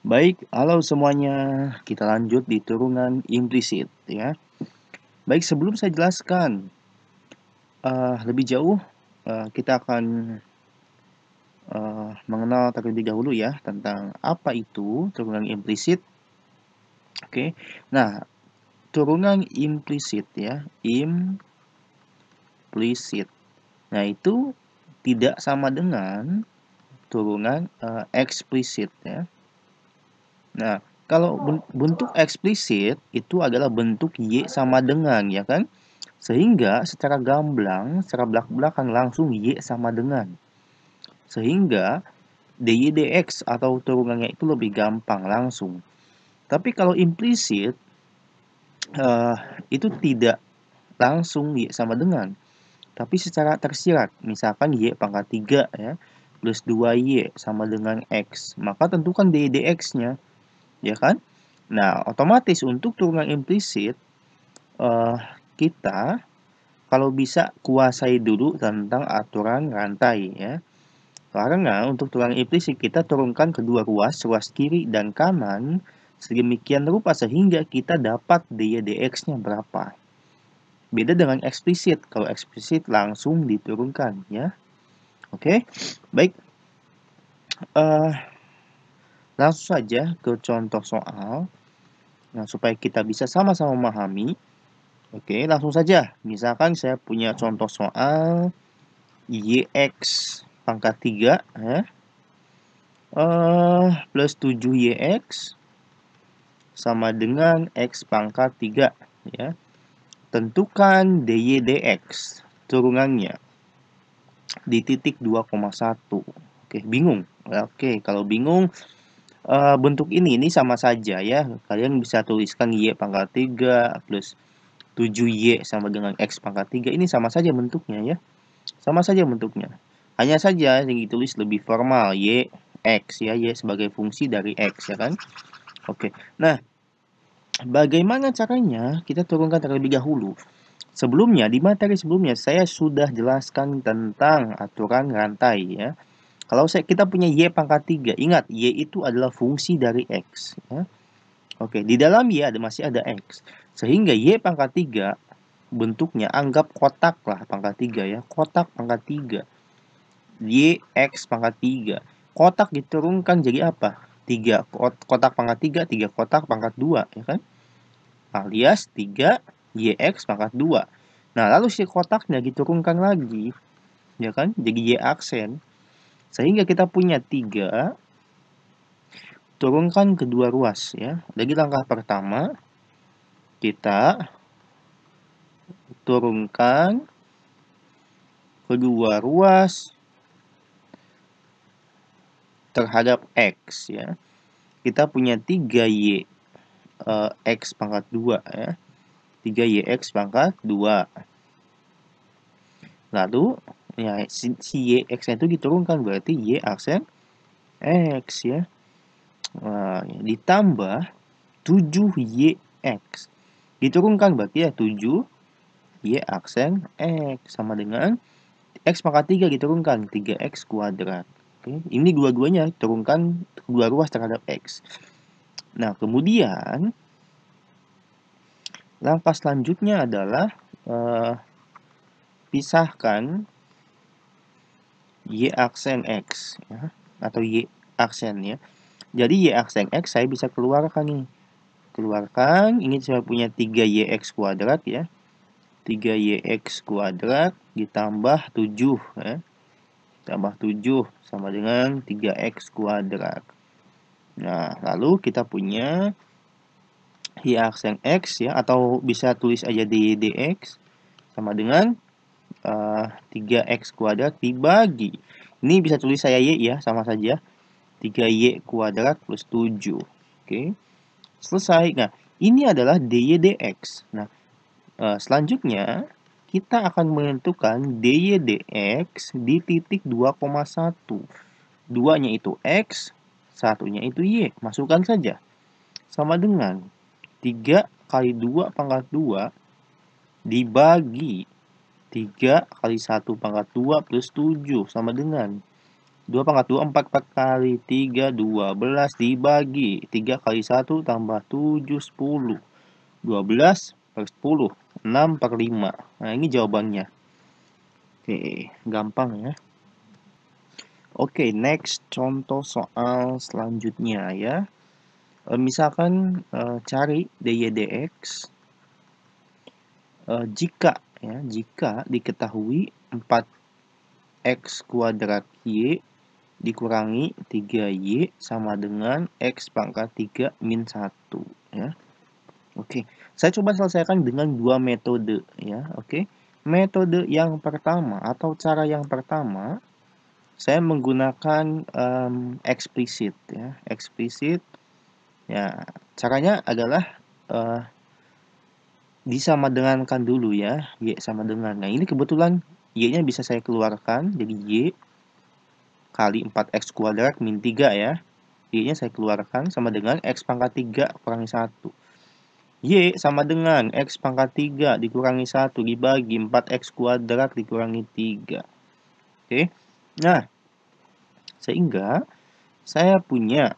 Baik, halo semuanya. Kita lanjut di turunan implisit ya. Baik, sebelum saya jelaskan lebih jauh, kita akan mengenal terlebih dahulu ya tentang apa itu turunan implisit. Oke. Nah, turunan implisit ya, implisit. Nah, itu tidak sama dengan turunan eksplisit ya. Nah, kalau bentuk eksplisit itu adalah bentuk Y sama dengan, ya kan? Sehingga secara gamblang, secara belak-belakan langsung Y sama dengan. Sehingga DY dx atau turunannya itu lebih gampang langsung. Tapi kalau implisit, itu tidak langsung Y sama dengan. Tapi secara tersirat, misalkan Y pangkat 3 ya, plus 2Y sama dengan X. Maka tentukan DY dx-nya, ya kan? Nah, otomatis untuk turunan implisit, kita kalau bisa kuasai dulu tentang aturan rantai ya. Karena untuk turunan implisit kita turunkan kedua ruas kiri dan kanan sedemikian rupa sehingga kita dapat DY dx-nya berapa. Beda dengan eksplisit. Kalau eksplisit langsung diturunkan ya. Oke. Baik. Langsung saja ke contoh soal. Nah, supaya kita bisa sama-sama memahami. Oke, langsung saja. Misalkan saya punya contoh soal YX pangkat 3 ya. Plus 7YX sama dengan X pangkat 3 ya. Tentukan DY dx turunannya di titik 2,1. Oke, bingung? Oke, kalau bingung bentuk ini sama saja ya. Kalian bisa tuliskan Y pangkat 3 plus 7Y sama dengan X pangkat 3. Ini sama saja bentuknya ya. Sama saja bentuknya. Hanya saja yang ditulis lebih formal, Y, X ya. Y sebagai fungsi dari X ya kan. Oke, nah bagaimana caranya kita turunkan terlebih dahulu. Sebelumnya, di materi sebelumnya saya sudah jelaskan tentang aturan rantai ya. Kalau kita punya Y pangkat 3, ingat Y itu adalah fungsi dari X ya. Oke, di dalam Y masih ada X. Sehingga Y pangkat 3 bentuknya anggap kotak lah pangkat 3 ya. Kotak pangkat 3. Y X pangkat 3. Kotak diturunkan jadi apa? 3 kotak pangkat 3, 3 kotak pangkat 2 ya kan? Alias 3 YX pangkat 2. Nah, lalu si kotaknya diturunkan lagi, ya kan? Jadi Y aksen. Sehingga kita punya 3, turunkan kedua ruas, ya. Jadi langkah pertama, kita turunkan kedua ruas terhadap X, ya. Kita punya 3Y X pangkat 2, ya. 3YX pangkat 2. Lalu, ya, si YX itu diturunkan, berarti Y aksen X ya. Nah, ditambah 7YX. Diturunkan berarti ya 7Y aksen X sama dengan X pangkat 3 diturunkan 3X kuadrat. Oke, ini dua-duanya turunkan dua ruas terhadap X. Nah, kemudian langkah selanjutnya adalah pisahkan Y aksen X ya, atau Y aksen ya. Jadi Y aksen X saya bisa keluarkan nih. Keluarkan, ini saya punya 3YX kuadrat ya. 3YX kuadrat ditambah 7 ya. Tambah 7 sama dengan 3X kuadrat. Nah, lalu kita punya Y aksen X ya, atau bisa tulis aja dx sama dengan 3X kuadrat dibagi. Ini bisa tulis saya Y ya, sama saja. 3Y kuadrat plus 7. Oke. Selesai. Nah, ini adalah DY dx. Nah, selanjutnya kita akan menentukan DY dx di titik 2,1. 2-nya itu X, 1-nya itu Y. Masukkan saja. Sama dengan 3 kali 2 pangkat 2 dibagi 3 kali 1 pangkat 2 plus 7 sama dengan 2 pangkat 2, 4 kali 3, 12 dibagi 3 kali 1 tambah 7, 10. 12 per 10, 6 per 5. Nah, ini jawabannya. Oke, gampang ya. Oke, next contoh soal selanjutnya ya. Misalkan cari dy dx jika diketahui 4x kuadrat y dikurangi 3y sama dengan x pangkat 3 min 1 ya. Oke, saya coba selesaikan dengan dua metode ya. Oke. Metode yang pertama atau cara yang pertama saya menggunakan eksplisit ya. Eksplisit ya, caranya adalah disamadengankan dulu ya, y sama dengan. Nah, ini kebetulan y-nya bisa saya keluarkan, jadi y kali 4x kuadrat min 3 ya. Y-nya saya keluarkan sama dengan x pangkat 3 kurangi 1. Y sama dengan x pangkat 3 dikurangi 1 dibagi 4x kuadrat dikurangi 3. Oke. Nah, sehingga saya punya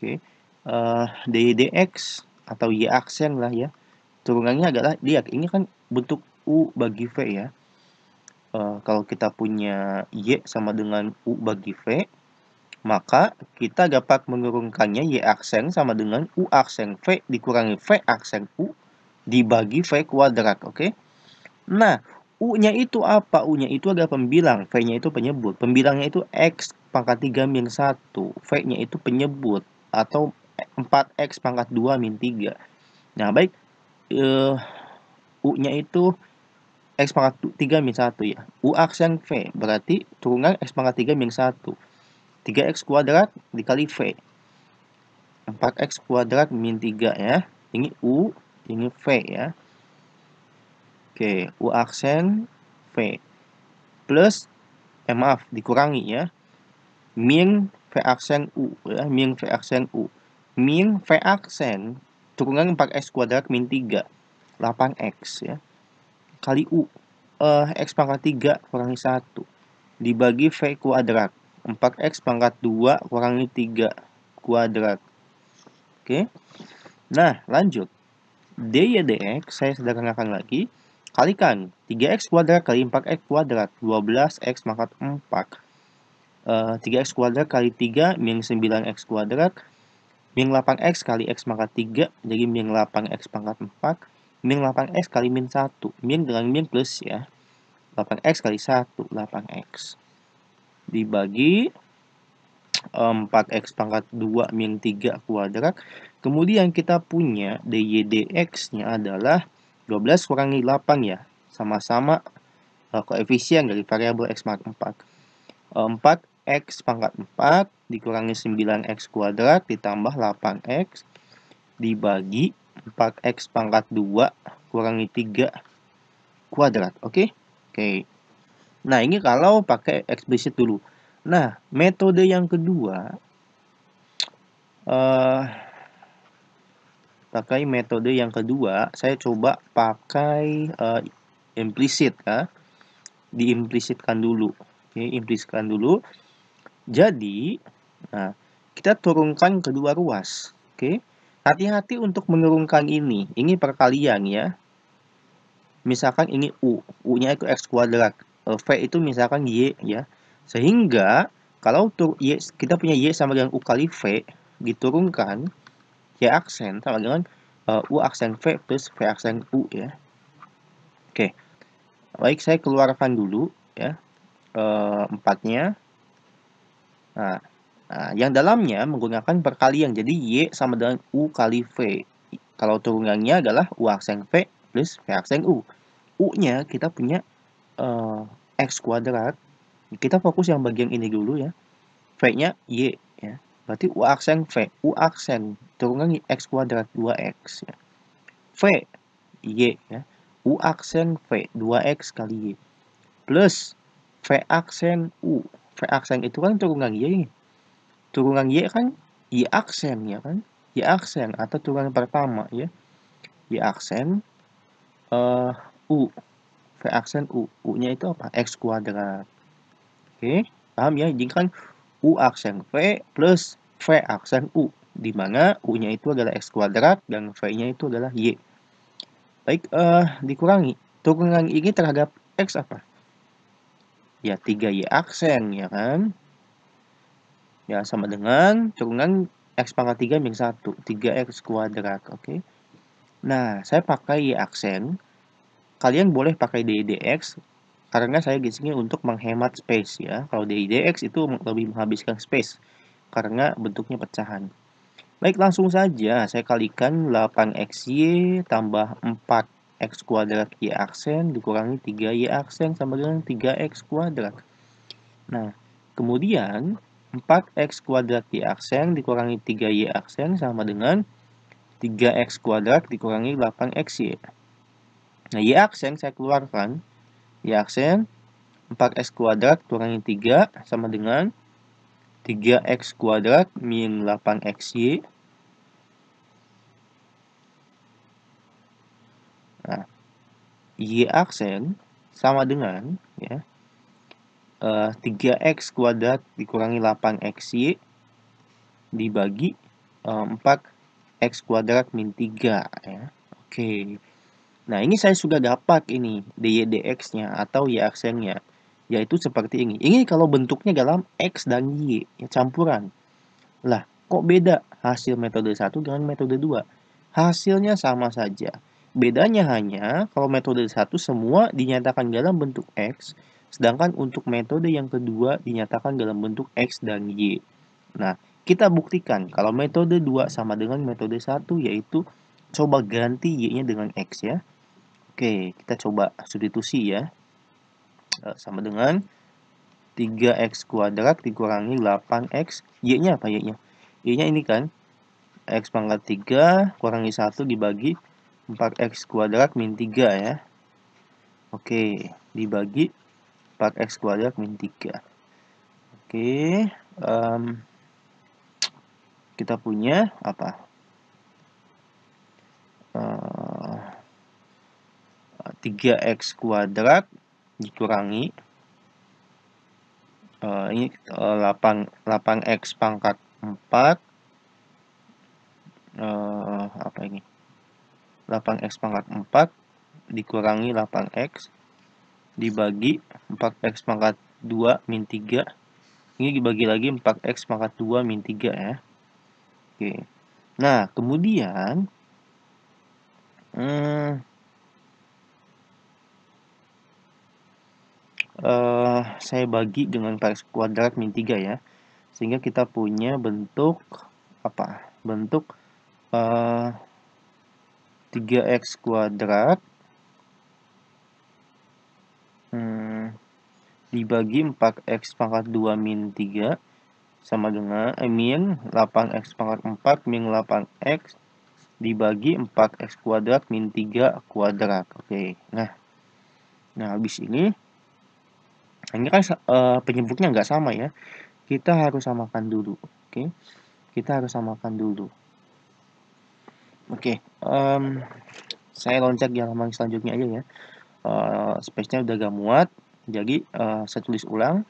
dy dx atau y aksen lah ya. Turunannya adalah, lihat ini kan bentuk U bagi V ya. Kalau kita punya Y sama dengan U bagi V, maka kita dapat menurunkannya Y aksen sama dengan U aksen V dikurangi V aksen U dibagi V kuadrat, oke? Nah, U-nya itu apa? U-nya itu adalah pembilang, V-nya itu penyebut. Pembilangnya itu X pangkat 3 min 1, V-nya itu penyebut, atau 4X pangkat 2 min 3. Nah, baik, U-nya itu X pangkat 3 min 1 ya. U aksen V berarti turunan X pangkat 3 min 1. 3X kuadrat dikali V. 4X kuadrat min 3 ya. Ini U, ini V ya. Oke, U aksen V. Plus, maaf, dikurangi ya. Min V aksen U ya. Min V aksen U. Min V aksen turunan 4X kuadrat min 3. 8X ya. Kali U. X pangkat 3 kurangi 1 dibagi V kuadrat 4X pangkat 2 kurangi 3 kuadrat. Oke. Nah, lanjut. Dy dx saya sederhanakan lagi. Kalikan 3X kuadrat kali 4X kuadrat 12X pangkat 4. 3X kuadrat kali 3 min 9X kuadrat min 8X kali X pangkat 3 jadi min 8X pangkat 4 min 8X kali min 1. Min dengan min plus ya. 8X kali 1, 8X. Dibagi 4X pangkat 2 min 3 kuadrat. Kemudian kita punya dy dx-nya adalah 12 kurangi 8 ya. Sama-sama koefisien dari variabel X pangkat 4. 4X pangkat 4 dikurangi 9X kuadrat ditambah 8X dibagi 4X pangkat 2 kurangi 3 kuadrat. Oke? Oke. Nah, ini kalau pakai eksplisit dulu. Nah, metode yang kedua, saya coba pakai implisit ya. Diimplisitkan dulu. Oke, implisitkan dulu. Jadi, nah, kita turunkan kedua ruas. Oke. Hati-hati untuk menurunkan ini. Ini perkalian ya. Misalkan ini U. U-nya itu X kuadrat. V itu misalkan Y ya. Sehingga kalau Y, kita punya Y sama dengan U kali V diturunkan Y aksen sama dengan U aksen V plus V aksen U ya. Oke. Baik, saya keluarkan dulu ya. 4-nya. Nah, yang dalamnya menggunakan perkalian. Jadi Y sama dengan U kali V. Kalau turunannya adalah U aksen V plus V aksen U. U-nya kita punya X kuadrat. Kita fokus yang bagian ini dulu ya. V-nya Y ya. Berarti U aksen V. U aksen turunan X kuadrat 2X ya. V Y ya. U aksen V 2X kali Y. Plus V aksen U. V aksen itu kan turunan Y. Turunan Y kan Y aksen ya kan. Y aksen atau turunan pertama ya. Y aksen U. V aksen U. U-nya itu apa? X kuadrat. Oke. Paham ya? Jadi kan U aksen V plus V aksen U, di mana U-nya itu adalah X kuadrat dan V-nya itu adalah Y. Baik, dikurangi. Turunan ini terhadap X apa? Ya, 3Y aksen, ya kan? Ya, sama dengan turunan X pangkat 3 min 1, 3X kuadrat, oke? Nah, saya pakai Y aksen. Kalian boleh pakai DY/dx, karena saya di sini untuk menghemat space ya. Kalau DY/dx itu lebih menghabiskan space, karena bentuknya pecahan. Baik, langsung saja saya kalikan 8xy tambah 4x kuadrat y aksen dikurangi 3y aksen sama dengan 3x kuadrat. Nah, kemudian 4x kuadrat y aksen dikurangi 3y aksen sama dengan 3x kuadrat dikurangi 8xy. Nah, y aksen saya keluarkan. Y aksen 4x kuadrat kurangi 3 sama dengan 3x kuadrat min 8xy. Nah, Y aksen sama dengan ya 3x kuadrat dikurangi 8xy dibagi 4x kuadrat min 3 ya. Oke. Nah, ini saya sudah dapat ini dy/dx-nya atau y aksennya, yaitu seperti ini. Ini kalau bentuknya dalam x dan y, ya, campuran. Lah, kok beda hasil metode 1 dengan metode 2? Hasilnya sama saja. Bedanya hanya kalau metode 1 semua dinyatakan dalam bentuk X, sedangkan untuk metode yang kedua dinyatakan dalam bentuk X dan Y. Nah, kita buktikan kalau metode 2 sama dengan metode 1, yaitu coba ganti Y-nya dengan X ya. Oke, kita coba substitusi ya. Sama dengan 3x kuadrat dikurangi 8x. Y-nya apa Y-nya? Y-nya ini kan X pangkat 3 kurangi 1 dibagi 4x kuadrat min 3 ya. Oke, dibagi 4x kuadrat min 3. Oke, kita punya apa? 3x kuadrat dikurangi ini 8x pangkat 4 apa ini? 8x pangkat 4 dikurangi 8x dibagi 4x pangkat 2 min 3. Ini dibagi lagi 4x pangkat 2 min 3 ya. Oke. Nah, kemudian saya bagi dengan x kuadrat min 3 ya. Sehingga kita punya bentuk apa? Bentuk 3x kuadrat dibagi 4x pangkat 2 min 3 sama dengan min 8x pangkat 4 min 8x dibagi 4x kuadrat min 3 kuadrat. Oke. Nah, habis ini kan penyebutnya nggak sama ya. Kita harus samakan dulu. Oke. Kita harus samakan dulu. Oke. Saya loncat di halaman selanjutnya aja ya. Space-nya udah gak muat. Jadi saya tulis ulang.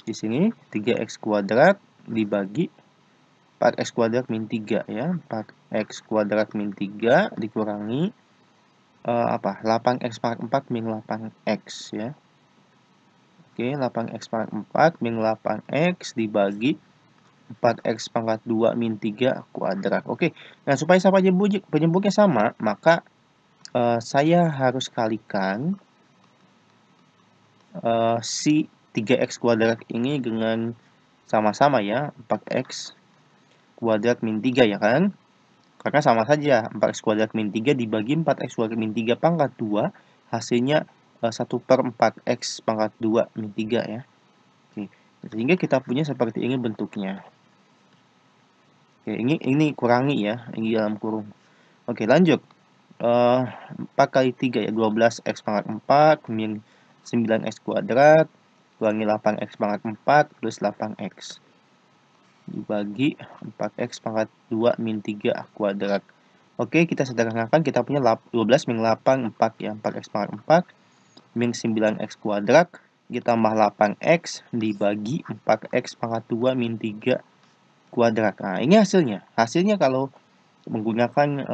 Di sini 3x kuadrat dibagi 4x kuadrat min 3 ya. 4x kuadrat min 3 dikurangi 8x pangkat 4 min 8x ya. Oke, 8x pangkat 4 min 8x dibagi 4x pangkat 2 min 3 kuadrat. Oke, nah supaya sama penyebutnya sama, maka saya harus kalikan si 3x kuadrat ini dengan sama-sama ya, 4x kuadrat min 3 ya kan? Karena sama saja, 4x kuadrat min 3 dibagi 4x kuadrat min 3 pangkat 2, hasilnya 1/4x pangkat 2 min 3 ya. Oke. Sehingga kita punya seperti ini bentuknya. Oke, ini kurangi ya, ini dalam kurung. Oke, lanjut. 4 kali 3 ya, 12x pangkat 4 min 9x kuadrat kurangi 8x pangkat 4 plus 8x dibagi 4x pangkat 2 min 3 kuadrat. Oke, kita sederhanakan, kita punya 12 min 8, 4 ya, 4x pangkat 4 min 9x kuadrat ditambah 8x dibagi 4x pangkat 2 min 3 kuadrat. Nah, ini hasilnya. Hasilnya kalau menggunakan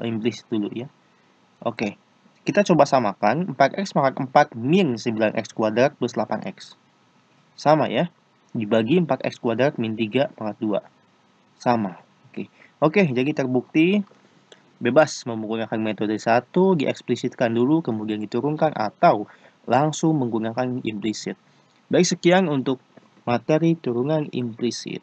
implisit dulu ya. Oke, kita coba samakan 4x pangkat 4 min 9x kuadrat plus 8x. Sama ya, dibagi 4x kuadrat min 3 pangkat 2. Sama. Oke, jadi terbukti bebas menggunakan metode 1, dieksplisitkan dulu, kemudian diturunkan, atau langsung menggunakan implisit. Baik, sekian untuk materi turunan implisit.